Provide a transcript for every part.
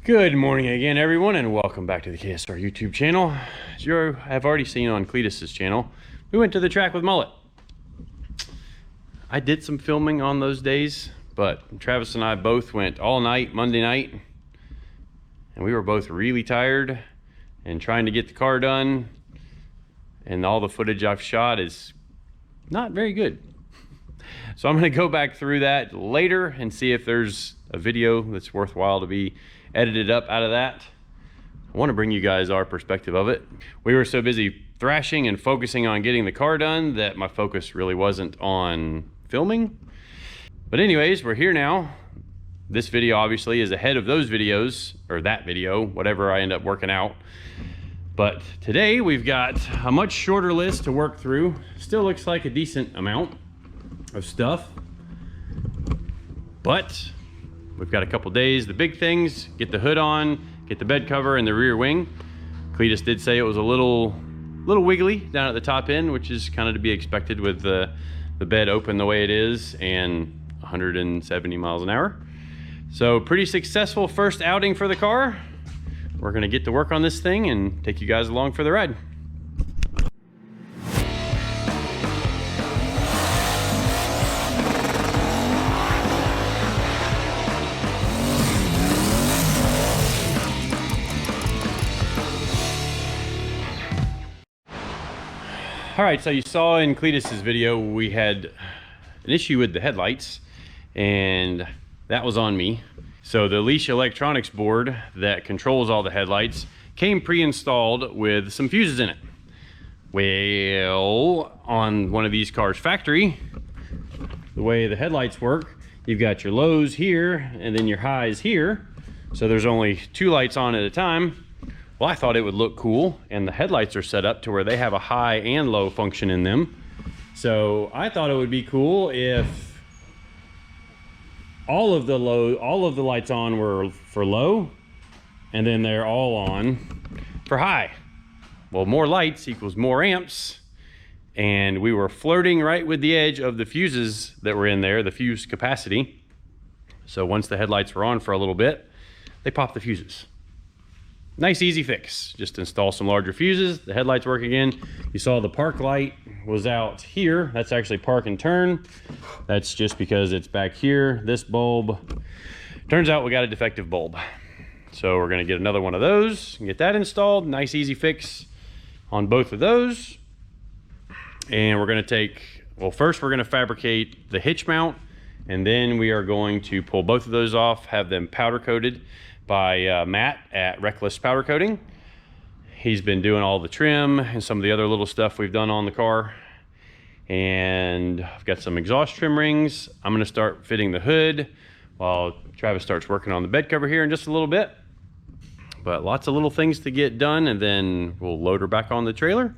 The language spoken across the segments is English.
Good morning again, everyone, and welcome back to the KSR YouTube channel. As you have already seen on Cleetus's channel, we went to the track with Mullet. I did some filming on those days, but Travis and I both went all night Monday night, and we were both really tired and trying to get the car done, and all the footage I've shot is not very good. So I'm going to go back through that later and see if there's a video that's worthwhile to be edited up out of that. I want to bring you guys our perspective of it. We were so busy thrashing and focusing on getting the car done that my focus really wasn't on filming. But anyways, we're here now. This video obviously is ahead of those videos, or that video, whatever I end up working out. But today we've got a much shorter list to work through. Still looks like a decent amount of stuff, but we've got a couple days. The big things: get the hood on, get the bed cover and the rear wing. Cleetus did say it was a little wiggly down at the top end, which is kind of to be expected with the bed open the way it is and 170 miles an hour. So pretty successful first outing for the car. We're gonna get to work on this thing and take you guys along for the ride. All right, so you saw in Cleetus's video we had an issue with the headlights, and that was on me. So the leash electronics board that controls all the headlights came pre-installed with some fuses in it. Well, on one of these cars' factory, the way the headlights work, you've got your lows here and then your highs here. So there's only two lights on at a time. Well, I thought it would look cool, and the headlights are set up to where they have a high and low function in them. So I thought it would be cool if all of the lights on were for low, and then they're all on for high. Well, more lights equals more amps, and we were flirting right with the edge of the fuses that were in there, the fuse capacity. So once the headlights were on for a little bit, they popped the fuses. Nice easy fix. Just install some larger fuses, the headlights work again. You saw the park light was out here. That's actually park and turn. That's just because it's back here. This bulb, turns out we got a defective bulb. So we're gonna get another one of those and get that installed. Nice easy fix on both of those. And we're gonna take, well, first we're gonna fabricate the hitch mount, and then we are going to pull both of those off, have them powder coated by Matt at Reckless Powder Coating. He's been doing all the trim and some of the other little stuff we've done on the car. And I've got some exhaust trim rings. I'm gonna start fitting the hood while Travis starts working on the bed cover here in just a little bit. But lots of little things to get done, and then we'll load her back on the trailer,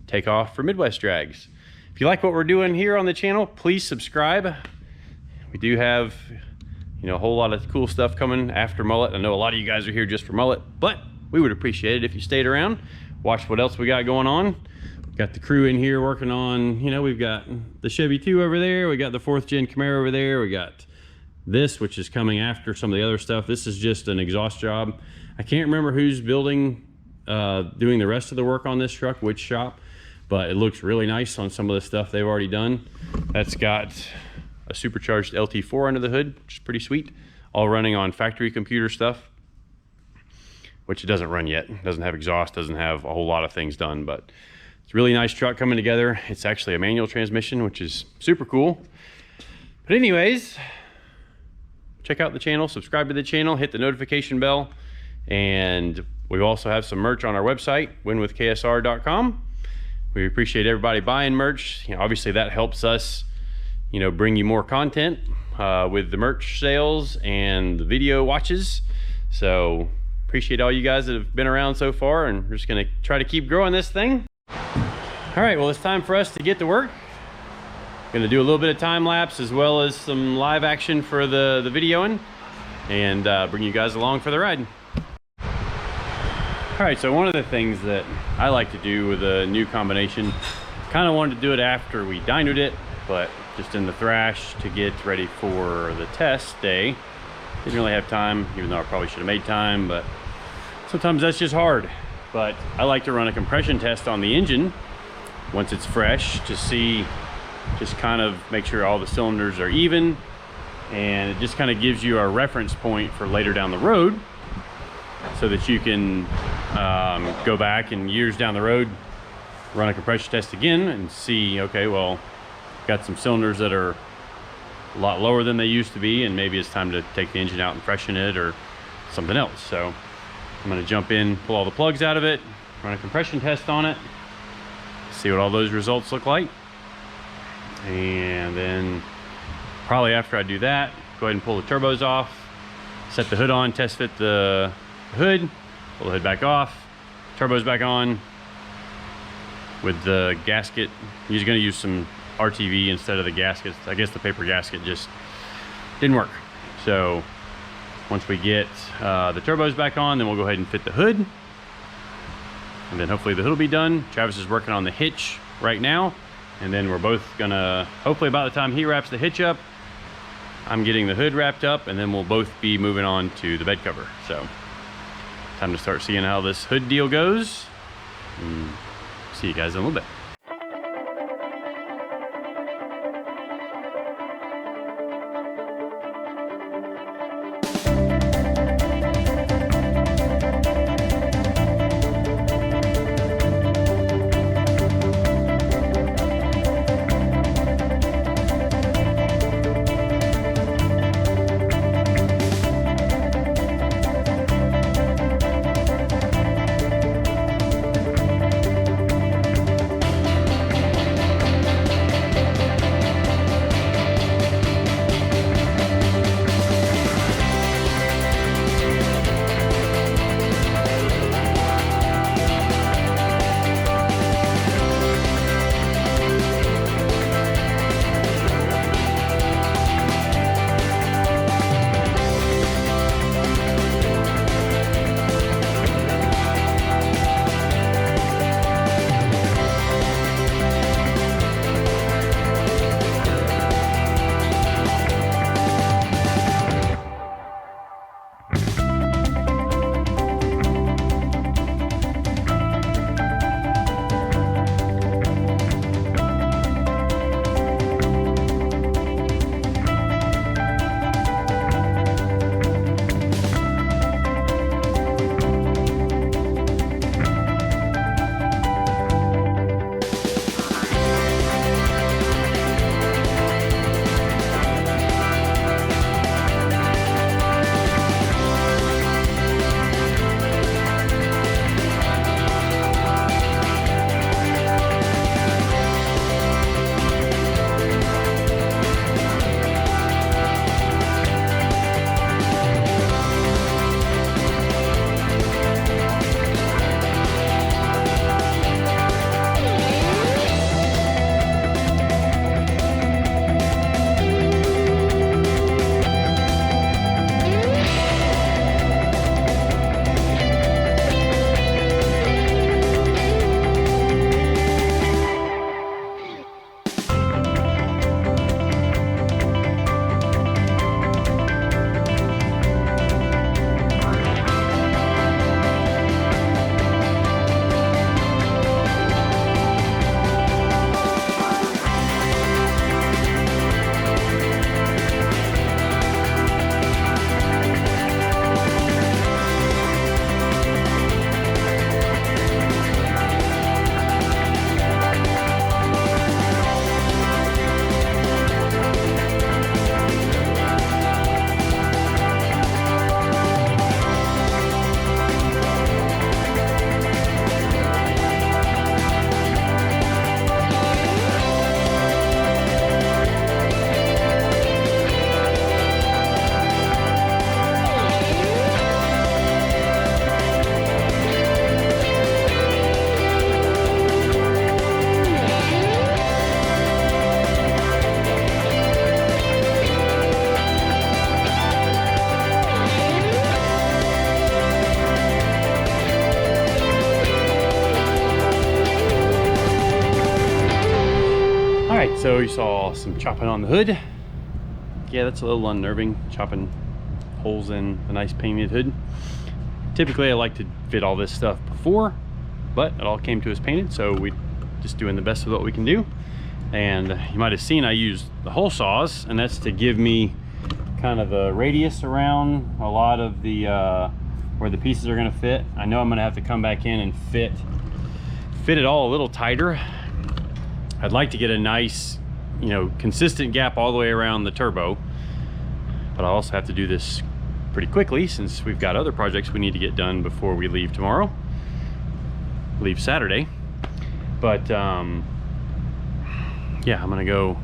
take off for Midwest drags. If you like what we're doing here on the channel, please subscribe. We do have, you know, a whole lot of cool stuff coming after Mullet. I know a lot of you guys are here just for Mullet, but we would appreciate it if you stayed around, watch what else we got going on. We've got the crew in here working on, you know, we've got the Chevy 2 over there, we got the 4th gen Camaro over there, we got this, which is coming after some of the other stuff. This is just an exhaust job. I can't remember who's doing the rest of the work on this truck, which shop, but it looks really nice on some of the stuff they've already done. That's got a supercharged LT4 under the hood, which is pretty sweet. All running on factory computer stuff, which it doesn't run yet. It doesn't have exhaust, doesn't have a whole lot of things done, but it's a really nice truck coming together. It's actually a manual transmission, which is super cool. But anyways, check out the channel, subscribe to the channel, hit the notification bell, and we also have some merch on our website, winwithksr.com. We appreciate everybody buying merch. You know, obviously that helps us, you know, bring you more content with the merch sales and the video watches. So appreciate all you guys that have been around so far, and we're just gonna try to keep growing this thing. All right, well, it's time for us to get to work. Gonna do a little bit of time lapse as well as some live action for the videoing, and bring you guys along for the ride. All right, so one of the things that I like to do with a new combination, kind of wanted to do it after we dynoed it, but just in the thrash to get ready for the test day, Didn't really have time, even though I probably should have made time, but sometimes that's just hard. But I like to run a compression test on the engine once it's fresh to see, just kind of make sure all the cylinders are even, and it just kind of gives you a reference point for later down the road, so that you can go back and years down the road run a compression test again and see, okay, well, got some cylinders that are a lot lower than they used to be, and maybe it's time to take the engine out and freshen it or something else. So I'm going to jump in, pull all the plugs out of it, run a compression test on it, see what all those results look like, and then probably after I do that, go ahead and pull the turbos off, set the hood on, test fit the hood, pull the hood back off, turbos back on with the gasket. You're going to use some RTV instead of the gaskets. I guess the paper gasket just didn't work. So once we get the turbos back on, then we'll go ahead and fit the hood, and then hopefully the hood will be done. Travis is working on the hitch right now, and then we're both gonna, hopefully by the time he wraps the hitch up, I'm getting the hood wrapped up, and then we'll both be moving on to the bed cover. So time to start seeing how this hood deal goes, and see you guys in a little bit. So you saw some chopping on the hood. Yeah, that's a little unnerving, chopping holes in a nice painted hood. Typically I like to fit all this stuff before, but it all came to us painted, so we just doing the best of what we can do. And you might have seen I used the hole saws, and that's to give me kind of a radius around a lot of the where the pieces are going to fit. I know I'm going to have to come back in and fit it all a little tighter. I'd like to get a nice, you know, consistent gap all the way around the turbo, but I also have to do this pretty quickly since we've got other projects we need to get done before we leave tomorrow. Leave Saturday. But yeah, I'm gonna go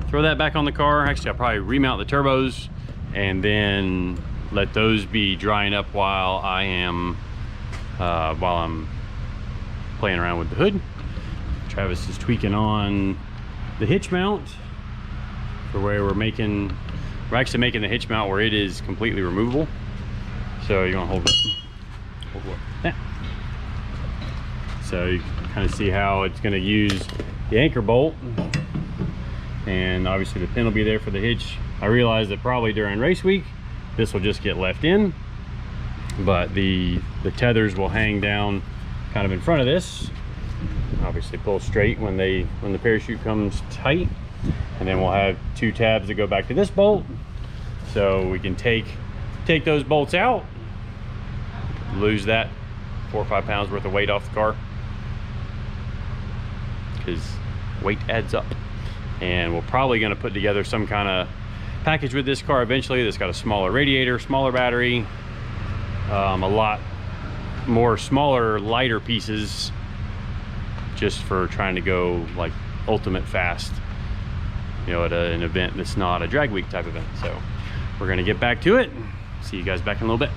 throw that back on the car. Actually, I'll probably remount the turbos and then let those be drying up while I'm playing around with the hood. Travis is tweaking on the hitch mount for where we're actually making the hitch mount where it is completely removable. So you're gonna hold it like that. So you can kind of see how it's gonna use the anchor bolt, and obviously the pin will be there for the hitch. I realize that probably during race week this will just get left in, but the tethers will hang down kind of in front of this. Obviously pull straight when the parachute comes tight, and then we'll have 2 tabs that go back to this bolt, so we can take those bolts out, lose that 4 or 5 pounds worth of weight off the car, because weight adds up. And we're probably going to put together some kind of package with this car eventually that's got a smaller radiator, smaller battery, a lot more smaller, lighter pieces, just for trying to go like ultimate fast, you know, at an event that's not a drag week type event. So we're going to get back to it. See you guys back in a little bit.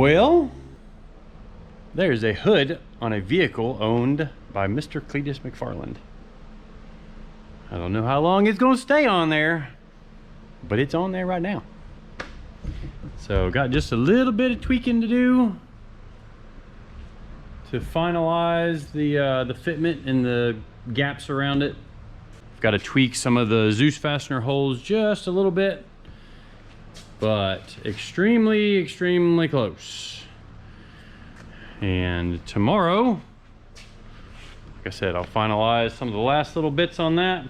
Well, there's a hood on a vehicle owned by Mr. Cleetus McFarland. I don't know how long it's gonna stay on there, but it's on there right now. So got just a little bit of tweaking to do to finalize the fitment and the gaps around it. Got to tweak some of the Zeus fastener holes just a little bit, but extremely, extremely close. And tomorrow, like I said, I'll finalize some of the last little bits on that.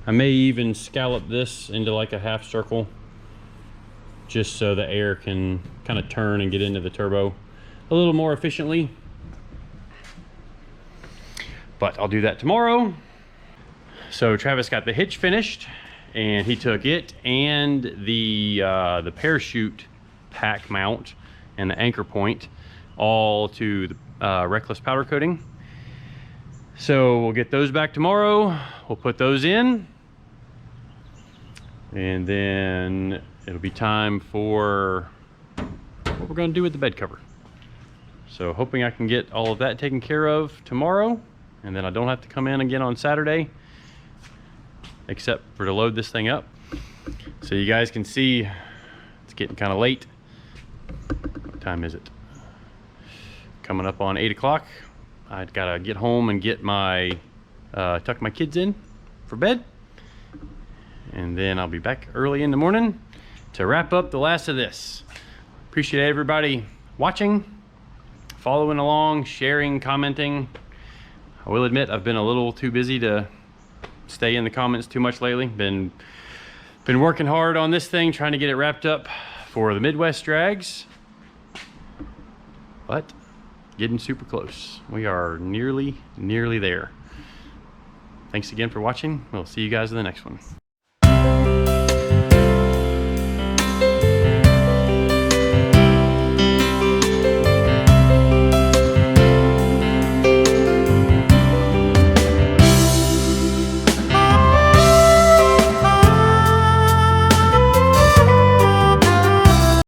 I may even scallop this into like a half circle, just so the air can kind of turn and get into the turbo a little more efficiently. But I'll do that tomorrow. So Travis got the hitch finished, and he took it and the parachute pack mount and the anchor point all to the Reckless powder coating. So we'll get those back tomorrow. We'll put those in, and then it'll be time for what we're going to do with the bed cover. So hoping I can get all of that taken care of tomorrow, and then I don't have to come in again on Saturday, except for to load this thing up. So you guys can see it's getting kind of late. What time is it? Coming up on 8 o'clock. I've got to get home and get my tuck my kids in for bed, and then I'll be back early in the morning to wrap up the last of this. Appreciate everybody watching, following along, sharing, commenting. I will admit I've been a little too busy to stay in the comments too much lately. Been working hard on this thing, trying to get it wrapped up for the Midwest drags, but getting super close. We are nearly there. Thanks again for watching. We'll see you guys in the next one.